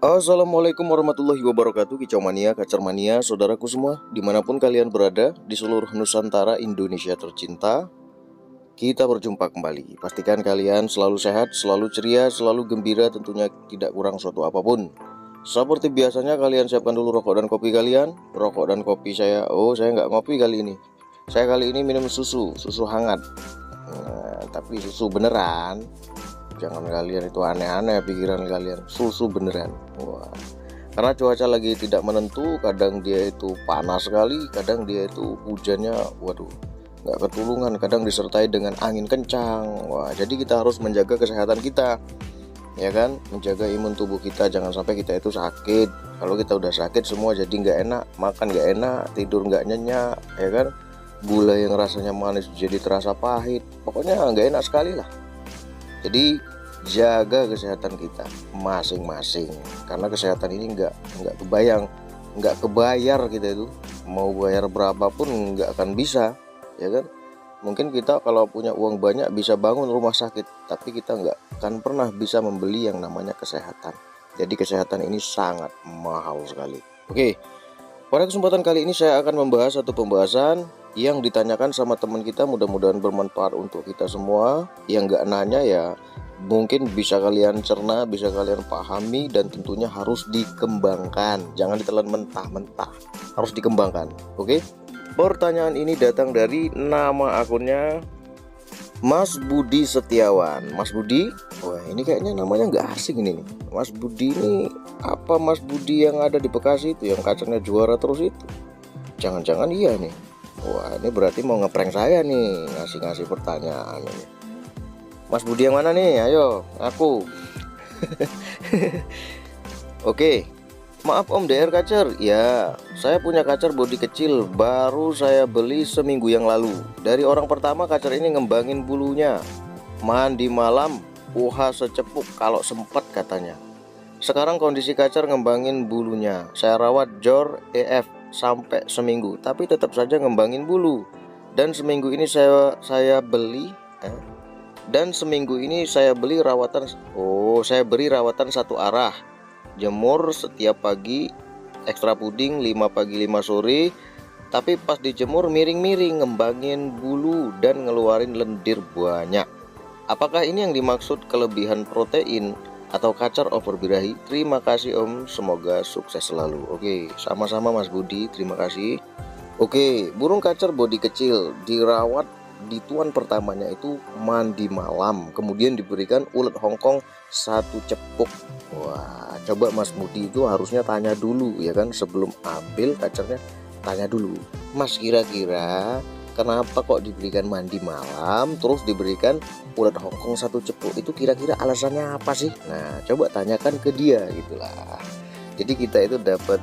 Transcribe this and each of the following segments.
Assalamualaikum warahmatullahi wabarakatuh, Kicau Mania, Kacar Mania, saudaraku semua, dimanapun kalian berada di seluruh Nusantara Indonesia tercinta. Kita berjumpa kembali. Pastikan kalian selalu sehat, selalu ceria, selalu gembira, tentunya tidak kurang suatu apapun. Seperti biasanya, kalian siapkan dulu rokok dan kopi kalian. Rokok dan kopi saya nggak ngopi kali ini. Saya kali ini minum susu hangat. Tapi susu beneran. Jangan kalian itu aneh-aneh pikiran kalian. Susu beneran. Wah. Karena cuaca lagi tidak menentu, kadang dia itu panas sekali, kadang dia itu hujannya waduh nggak ketulungan, kadang disertai dengan angin kencang. Wah, jadi kita harus menjaga kesehatan kita, ya kan, menjaga imun tubuh kita, jangan sampai kita itu sakit. Kalau kita udah sakit semua jadi nggak enak, makan nggak enak, tidur nggak nyenyak, ya kan, gula yang rasanya manis jadi terasa pahit, pokoknya nggak enak sekali lah. Jadi jaga kesehatan kita masing-masing, karena kesehatan ini nggak kebayar kita itu, mau bayar berapapun nggak akan bisa, ya kan. Mungkin kita kalau punya uang banyak bisa bangun rumah sakit, tapi kita nggak akan pernah bisa membeli yang namanya kesehatan. Jadi kesehatan ini sangat mahal sekali. Oke, pada kesempatan kali ini saya akan membahas satu pembahasan yang ditanyakan sama teman kita, mudah-mudahan bermanfaat untuk kita semua. Yang nggak nanya ya mungkin bisa kalian cerna, bisa kalian pahami, dan tentunya harus dikembangkan. Jangan ditelan mentah-mentah, harus dikembangkan. Oke? Pertanyaan ini datang dari nama akunnya Mas Budi Setiawan. Mas Budi, wah ini kayaknya namanya nggak asing ini nih. Mas Budi ini apa Mas Budi yang ada di Bekasi itu, yang kacangnya juara terus itu? Jangan-jangan iya nih. Wah ini berarti mau ngeprank saya nih, ngasih pertanyaan ini. Mas Budi yang mana nih? Ayo, aku. Oke. Maaf Om DR Kacer. Ya, saya punya kacer bodi kecil, baru saya beli seminggu yang lalu. Dari orang pertama kacer ini ngembangin bulunya. Mandi malam, UH secepuk kalau sempat katanya. Sekarang kondisi kacer ngembangin bulunya. Saya rawat jor EF sampai seminggu, tapi tetap saja ngembangin bulu. Dan seminggu ini saya beli rawatan. Saya beri rawatan satu arah. Jemur setiap pagi, ekstra puding 5 pagi 5 sore. Tapi pas dijemur miring-miring, ngembangin bulu dan ngeluarin lendir banyak. Apakah ini yang dimaksud kelebihan protein atau kacer over birahi? Terima kasih Om, semoga sukses selalu. Oke, sama-sama Mas Budi, terima kasih. Oke, burung kacer bodi kecil dirawat di tuan pertamanya itu mandi malam, kemudian diberikan ulet Hongkong satu cepuk. Wah, coba Mas Budi itu harusnya tanya dulu, ya kan, sebelum ambil kacernya. Tanya dulu, Mas, kira-kira kenapa kok diberikan mandi malam terus diberikan ulet Hongkong satu cepuk? Itu kira-kira alasannya apa sih? Nah, coba tanyakan ke dia gitulah. Jadi kita itu dapat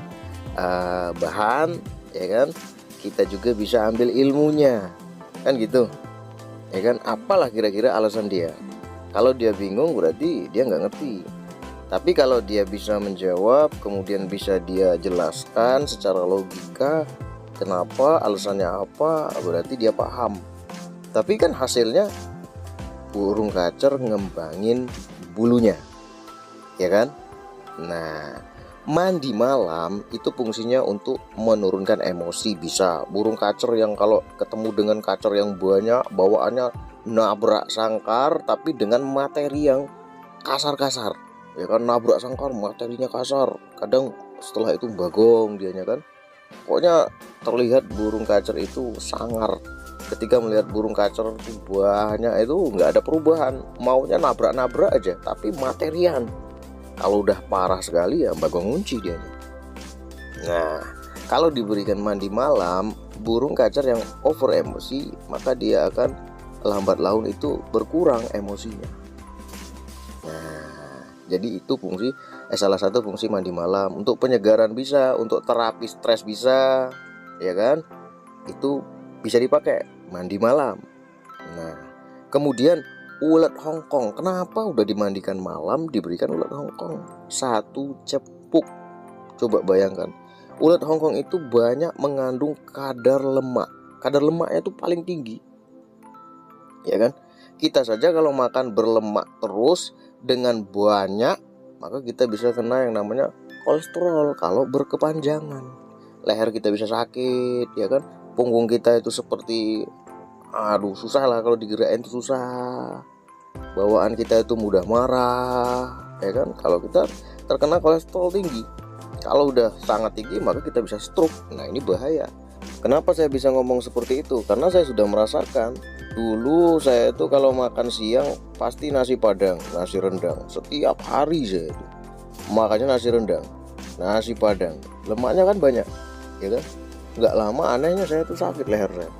bahan, ya kan, kita juga bisa ambil ilmunya, kan gitu, ya kan. Apalah kira-kira alasan dia. Kalau dia bingung berarti dia nggak ngerti. Tapi kalau dia bisa menjawab, kemudian bisa dia jelaskan secara logika kenapa, alasannya apa, berarti dia paham. Tapi kan hasilnya burung kacer ngembangin bulunya, ya kan. Nah, mandi malam itu fungsinya untuk menurunkan emosi. Bisa burung kacer yang kalau ketemu dengan kacer yang banyak, bawaannya nabrak sangkar tapi dengan materi yang kasar-kasar, ya kan, nabrak sangkar materinya kasar, kadang setelah itu bagong dianya kan. Pokoknya terlihat burung kacer itu sangar. Ketika melihat burung kacer itu banyak, itu nggak ada perubahan, maunya nabrak-nabrak aja tapi materian. Kalau udah parah sekali ya bagong ngunci dia. Nah, kalau diberikan mandi malam, burung kacer yang over emosi, maka dia akan lambat laun itu berkurang emosinya. Nah, jadi itu salah satu fungsi mandi malam. Untuk penyegaran bisa, untuk terapi stres bisa, ya kan. Itu bisa dipakai mandi malam. Nah, kemudian ulet Hongkong, kenapa udah dimandikan malam diberikan ulet Hongkong satu cepuk? Coba bayangkan, ulet Hongkong itu banyak mengandung kadar lemak. Kadar lemaknya itu paling tinggi, ya kan. Kita saja kalau makan berlemak terus dengan banyak, maka kita bisa kena yang namanya kolesterol kalau berkepanjangan. Leher kita bisa sakit, ya kan? Punggung kita itu seperti susah lah, kalau digerakin itu susah. Bawaan kita itu mudah marah, ya kan? Kalau kita terkena kolesterol tinggi. Kalau udah sangat tinggi maka kita bisa stroke. Nah, ini bahaya. Kenapa saya bisa ngomong seperti itu? Karena saya sudah merasakan. Dulu saya itu kalau makan siang pasti nasi padang, nasi rendang. Setiap hari saya itu makanya nasi rendang, nasi padang. Lemaknya kan banyak, ya kan? Nggak lama anehnya saya tuh sakit leher saya,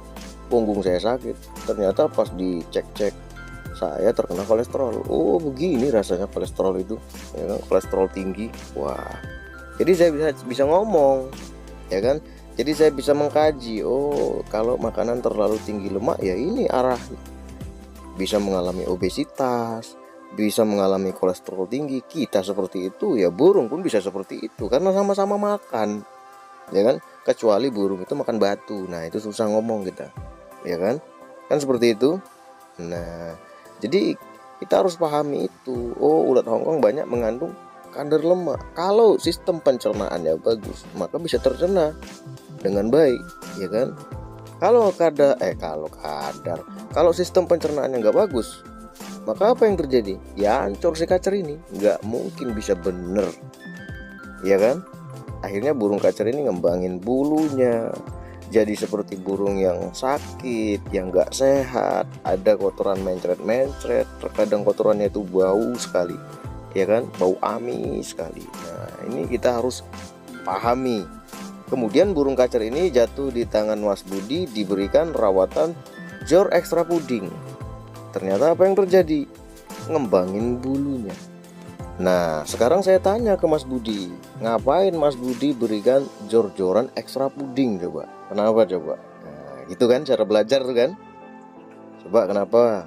punggung saya sakit. Ternyata pas dicek-cek saya terkena kolesterol. Oh, begini rasanya kolesterol itu, ya kan? Kolesterol tinggi. Wah, jadi saya bisa ngomong, ya kan? Jadi saya bisa mengkaji, oh kalau makanan terlalu tinggi lemak ya ini arah, bisa mengalami obesitas, bisa mengalami kolesterol tinggi. Kita seperti itu ya, burung pun bisa seperti itu karena sama-sama makan, ya kan? Kecuali burung itu makan batu, nah itu susah ngomong kita, ya kan? Kan seperti itu. Nah, jadi kita harus pahami itu. Oh, ulat Hongkong banyak mengandung kadar lemak. Kalau sistem pencernaannya bagus, maka bisa tercerna dengan baik, ya kan? Kalau sistem pencernaannya nggak bagus, maka apa yang terjadi? Ya hancur si kacer ini, nggak mungkin bisa bener, ya kan? Akhirnya burung kacer ini ngembangin bulunya, jadi seperti burung yang sakit, yang nggak sehat. Ada kotoran mencret-mencret, terkadang kotorannya itu bau sekali, ya kan? Bau amis sekali. Nah, ini kita harus pahami. Kemudian burung kacer ini jatuh di tangan Mas Budi, diberikan rawatan jor ekstra puding. Ternyata apa yang terjadi? Ngembangin bulunya. Nah, sekarang saya tanya ke Mas Budi, ngapain Mas Budi berikan jor-joran ekstra puding coba? Kenapa coba? Nah, itu kan cara belajar tuh kan? Coba kenapa?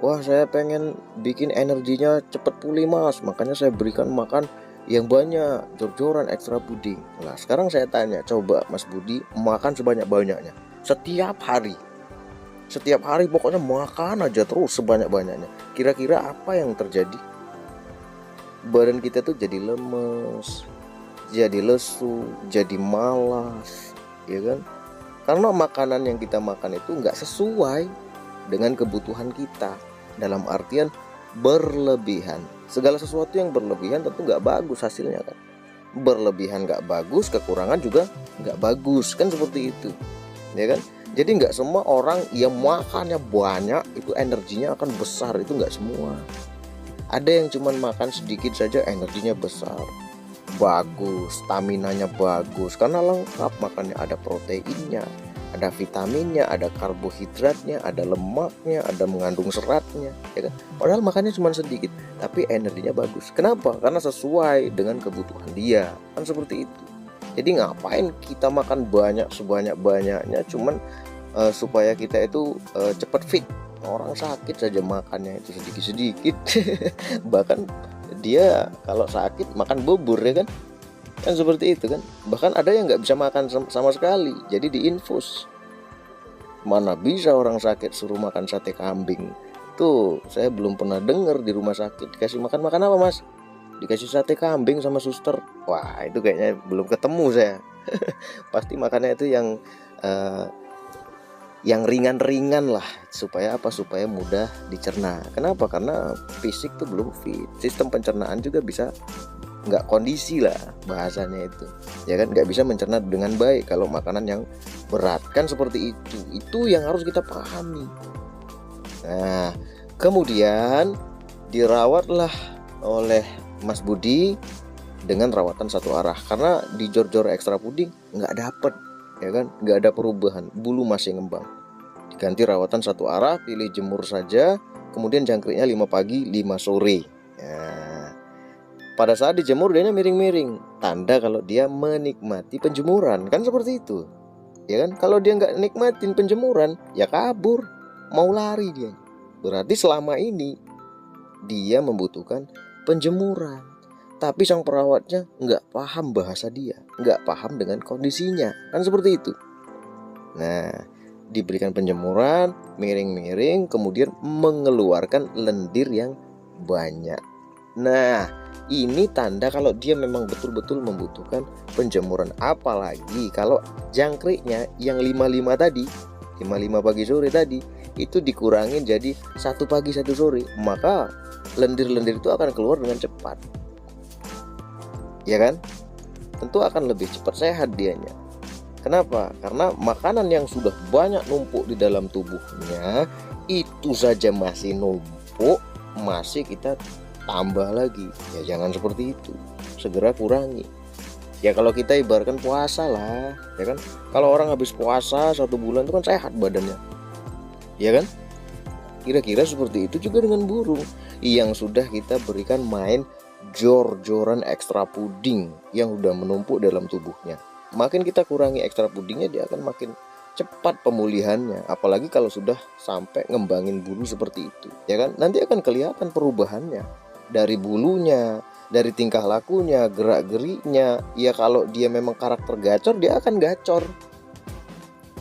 Wah, saya pengen bikin energinya cepat pulih Mas, makanya saya berikan makan yang banyak, jor-joran ekstra puding. Nah, sekarang saya tanya, coba Mas Budi makan sebanyak-banyaknya setiap hari. Setiap hari pokoknya makan aja terus sebanyak-banyaknya. Kira-kira apa yang terjadi? Badan kita tuh jadi lemes, jadi lesu, jadi malas, ya kan? Karena makanan yang kita makan itu nggak sesuai dengan kebutuhan kita. Dalam artian berlebihan. Segala sesuatu yang berlebihan tentu nggak bagus hasilnya kan. Berlebihan nggak bagus, kekurangan juga nggak bagus, kan seperti itu, ya kan? Jadi nggak semua orang yang makannya banyak itu energinya akan besar, itu nggak semua. Ada yang cuman makan sedikit saja energinya besar, bagus, staminanya bagus, karena lengkap makannya, ada proteinnya, ada vitaminnya, ada karbohidratnya, ada lemaknya, ada mengandung seratnya, ya kan? Padahal makannya cuma sedikit, tapi energinya bagus. Kenapa? Karena sesuai dengan kebutuhan dia, kan seperti itu. Jadi ngapain kita makan banyak sebanyak-banyaknya cuman supaya kita itu cepat fit. Orang sakit saja makannya itu sedikit-sedikit. Bahkan dia kalau sakit makan bubur, ya kan? Kan seperti itu kan. Bahkan ada yang nggak bisa makan sama sekali, jadi diinfus. Mana bisa orang sakit suruh makan sate kambing. Tuh saya belum pernah dengar di rumah sakit dikasih makan apa Mas, dikasih sate kambing sama suster. Wah, itu kayaknya belum ketemu saya. Pasti makannya itu yang ringan-ringan lah, supaya apa? Supaya mudah dicerna. Kenapa? Karena fisik tuh belum fit. Sistem pencernaan juga bisa nggak kondisi lah bahasanya itu, ya kan? Nggak bisa mencerna dengan baik kalau makanan yang berat, kan seperti itu yang harus kita pahami. Nah, kemudian dirawatlah oleh Mas Budi dengan rawatan satu arah, karena di jor-jor ekstra puding nggak dapet, ya kan? Nggak ada perubahan, bulu masih ngembang. Diganti rawatan satu arah, pilih jemur saja, kemudian jangkriknya 5 pagi 5 sore. Nah, pada saat dijemur dia miring-miring, tanda kalau dia menikmati penjemuran, kan seperti itu, ya kan? Kalau dia nggak nikmatin penjemuran, ya kabur, mau lari dia. Berarti selama ini dia membutuhkan penjemuran, tapi sang perawatnya nggak paham bahasa dia, nggak paham dengan kondisinya, kan seperti itu. Nah, diberikan penjemuran, miring-miring, kemudian mengeluarkan lendir yang banyak. Nah, Ini tanda kalau dia memang betul-betul membutuhkan penjemuran. Apalagi kalau jangkriknya yang 55 tadi, 55 pagi sore tadi, itu dikurangin jadi 1 pagi 1 sore, maka lendir-lendir itu akan keluar dengan cepat, ya kan? Tentu akan lebih cepat sehat dianya. Kenapa? Karena makanan yang sudah banyak numpuk di dalam tubuhnya itu saja masih numpuk, masih kita tambah lagi. Ya jangan seperti itu, segera kurangi. Ya kalau kita ibaratkan puasa lah, ya kan? Kalau orang habis puasa 1 bulan itu kan sehat badannya, ya kan? Kira-kira seperti itu juga dengan burung yang sudah kita berikan main jor-joran ekstra puding yang udah menumpuk dalam tubuhnya. Makin kita kurangi ekstra pudingnya, dia akan makin cepat pemulihannya. Apalagi kalau sudah sampai ngembangin bulu seperti itu, ya kan? Nanti akan kelihatan perubahannya dari bulunya, dari tingkah lakunya, gerak-geriknya. Ya kalau dia memang karakter gacor, dia akan gacor.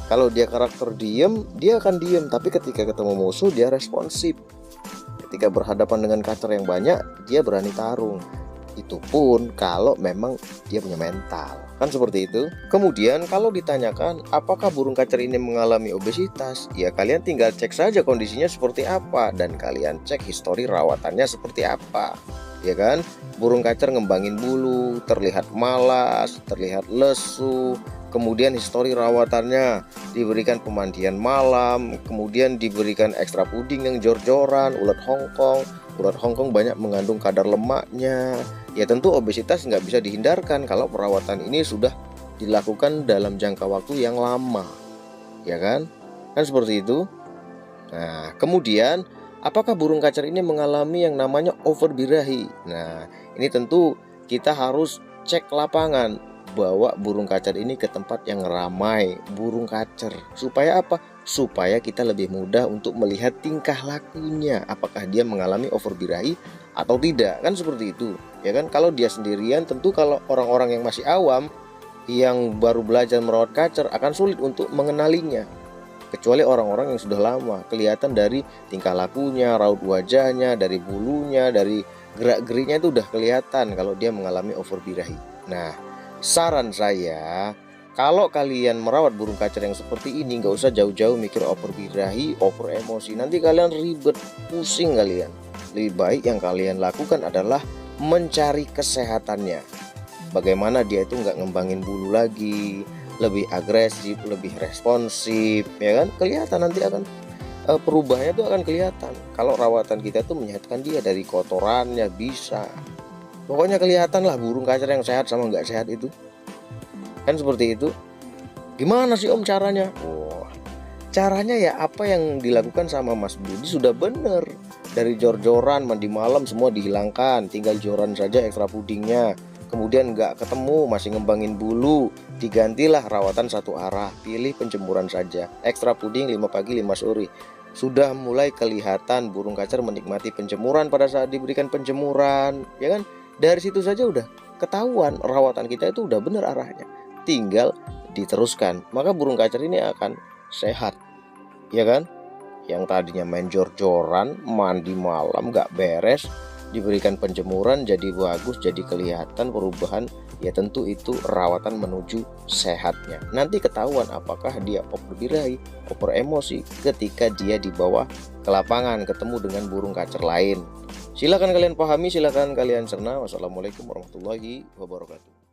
Kalau dia karakter diem, dia akan diem. Tapi ketika ketemu musuh, dia responsif. Ketika berhadapan dengan kacer yang banyak, dia berani tarung. Itu pun kalau memang dia punya mental, kan seperti itu. Kemudian kalau ditanyakan apakah burung kacer ini mengalami obesitas, ya kalian tinggal cek saja kondisinya seperti apa, dan kalian cek histori rawatannya seperti apa, ya kan? Burung kacer ngembangin bulu, terlihat malas, terlihat lesu. Kemudian histori rawatannya diberikan pemandian malam, kemudian diberikan ekstra puding yang jor-joran, ulat Hongkong. Ulat Hongkong banyak mengandung kadar lemaknya. Ya tentu obesitas nggak bisa dihindarkan kalau perawatan ini sudah dilakukan dalam jangka waktu yang lama, ya kan? Kan seperti itu. Nah, kemudian apakah burung kacer ini mengalami yang namanya overbirahi? Nah, ini tentu kita harus cek lapangan, bawa burung kacer ini ke tempat yang ramai burung kacer. Supaya apa? Supaya kita lebih mudah untuk melihat tingkah lakunya, apakah dia mengalami overbirahi atau tidak, kan seperti itu, ya kan? Kalau dia sendirian, tentu kalau orang-orang yang masih awam, yang baru belajar merawat kacer akan sulit untuk mengenalinya. Kecuali orang-orang yang sudah lama, kelihatan dari tingkah lakunya, raut wajahnya, dari bulunya, dari gerak-geriknya itu udah kelihatan kalau dia mengalami overbirahi. Nah, saran saya, kalau kalian merawat burung kacer yang seperti ini, nggak usah jauh-jauh mikir overbirahi, over emosi. Nanti kalian ribet, pusing kalian. Lebih baik yang kalian lakukan adalah mencari kesehatannya. Bagaimana dia itu nggak ngembangin bulu lagi, lebih agresif, lebih responsif, ya kan? Kelihatan nanti akan perubahannya itu akan kelihatan. Kalau rawatan kita tuh menyehatkan dia dari kotorannya bisa. Pokoknya kelihatan lah burung kacer yang sehat sama nggak sehat itu. Kan seperti itu. Gimana sih Om caranya? Wah, caranya ya apa yang dilakukan sama Mas Budi sudah bener. Dari jor-joran, mandi malam semua dihilangkan, tinggal joran saja ekstra pudingnya. Kemudian nggak ketemu, masih ngembangin bulu, digantilah rawatan satu arah. Pilih penjemuran saja, ekstra puding 5 pagi 5 sore. Sudah mulai kelihatan burung kacer menikmati penjemuran pada saat diberikan penjemuran, ya kan? Dari situ saja udah ketahuan rawatan kita itu udah bener arahnya, tinggal diteruskan, maka burung kacer ini akan sehat, ya kan? Yang tadinya main jor-joran, mandi malam gak beres, diberikan penjemuran jadi bagus, jadi kelihatan perubahan. Ya tentu itu rawatan menuju sehatnya. Nanti ketahuan apakah dia overbirahi, over emosi ketika dia dibawa ke lapangan ketemu dengan burung kacer lain. Silakan kalian pahami, silakan kalian cerna. Wassalamualaikum warahmatullahi wabarakatuh.